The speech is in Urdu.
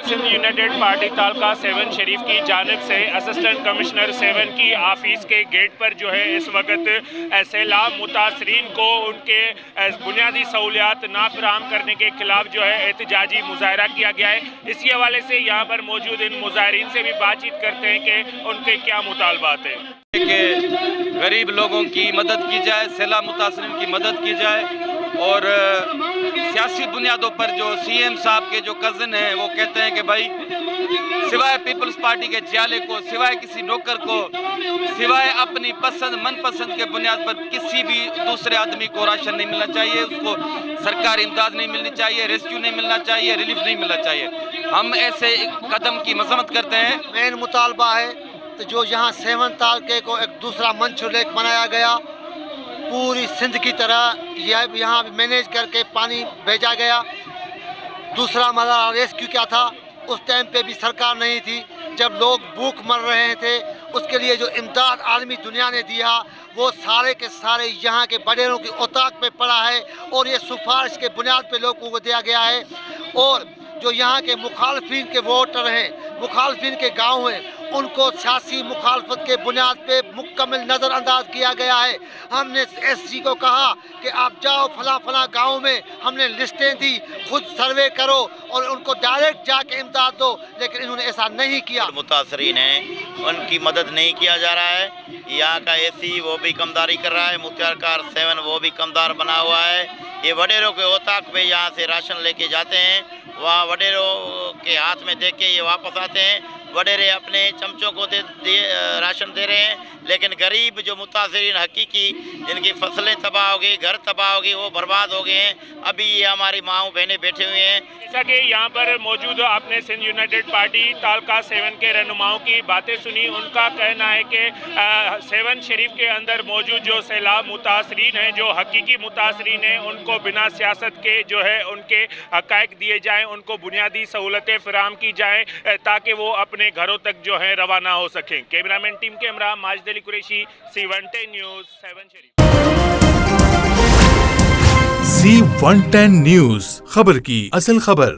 سندھ یونائٹڈ پارٹی تعلقہ 7 شریف کی جانب سے اسسٹنٹ کمشنر 7 کی آفس کے گیٹ پر جو ہے اس وقت سیلاب متاثرین کو ان کے بنیادی سہولیات نہ فراہم کرنے کے خلاف جو ہے احتجاجی مظاہرہ کیا گیا ہے۔ اسی حوالے سے یہاں پر موجود ان مظاہرین سے بھی بات چیت کرتے ہیں کہ ان کے کیا مطالبات ہیں۔ کہ غریب لوگوں کی مدد کی جائے، سیلاب متاثرین کی مدد کی جائے، اور سیاسی بنیادوں پر جو سی ایم صاحب کے جو کزن ہیں وہ کہتے ہیں کہ بھائی سوائے پیپلز پارٹی کے جیالے کو، سوائے کسی نوکر کو، سوائے اپنی من پسند کے بنیاد پر کسی بھی دوسرے آدمی کو راشن نہیں ملنا چاہیے، اس کو سرکاری امداد نہیں ملنی چاہیے، ریسکیو نہیں ملنا چاہیے، ریلیف نہیں ملنا چاہیے۔ ہم ایسے قدم کی مذمت کرتے ہیں۔ مین مطالبہ ہے تو جو یہاں 7 تعلقے کو ایک دوسرا منچ لیک بنایا گیا، پوری سندھ کی طرح یہاں مینیج کر کے پانی بھیجا گیا۔ دوسرا مسئلہ ریسکیو کیا تھا، اس ٹائم پہ بھی سرکار نہیں تھی، جب لوگ بھوک مر رہے تھے، اس کے لیے جو امداد عالمی دنیا نے دیا وہ سارے کے سارے یہاں کے بڈیروں کی اوتاق پہ پڑا ہے، اور یہ سفارش کے بنیاد پہ لوگوں کو دیا گیا ہے۔ اور جو یہاں کے مخالفین کے ووٹر ہیں، مخالفین کے گاؤں ہیں، ان کو سیاسی مخالفت کے بنیاد پہ مکمل نظر انداز کیا گیا ہے۔ ہم نے ایس سی کو کہا کہ آپ جاؤ فلاں گاؤں میں، ہم نے لسٹیں دی، خود سروے کرو اور ان کو ڈائریکٹ جا کے امداد دو، لیکن انہوں نے ایسا نہیں کیا۔ متاثرین ہیں ان کی مدد نہیں کیا جا رہا ہے۔ یہاں کا اے سی وہ بھی کمداری کر رہا ہے، مختار کار 7 وہ بھی کمدار بنا ہوا ہے۔ یہ وڈیروں کے اوتاق پہ یہاں سے راشن لے کے جاتے ہیں، وہاں وڈیروں کے ہاتھ میں دے کے یہ واپس آتے ہیں۔ وڈیرے اپنے چمچوں کو راشن دے رہے ہیں، لیکن غریب جو متاثرین حقیقی جن کی فصلیں تباہ ہو گئی، گھر تباہ ہو گئی، وہ برباد ہو گئے ہیں، ابھی یہ ہماری ماؤں بہنیں بیٹھے ہوئے ہیں۔ جیسا کہ یہاں پر موجود آپ نے سندھ یونائٹڈ پارٹی تعلقہ 7 کے رہنماؤں کی باتیں سنی۔ ان کا کہنا ہے کہ 7 شریف کے اندر موجود جو سیلاب متاثرین ہیں، جو حقیقی متاثرین ہیں، ان کو بنا سیاست کے جو ہے ان کے حقائق دیے جائیں، ان کو بنیادی سہولتیں فراہم کی جائیں تاکہ وہ اپنے گھروں تک جو ہے روانہ ہو سکیں۔ کیمرامین ٹیم کے ہمراہ ماجد علی قریشی، C110 نیوز 7 شریف۔ C110 نیوز، خبر کی اصل خبر۔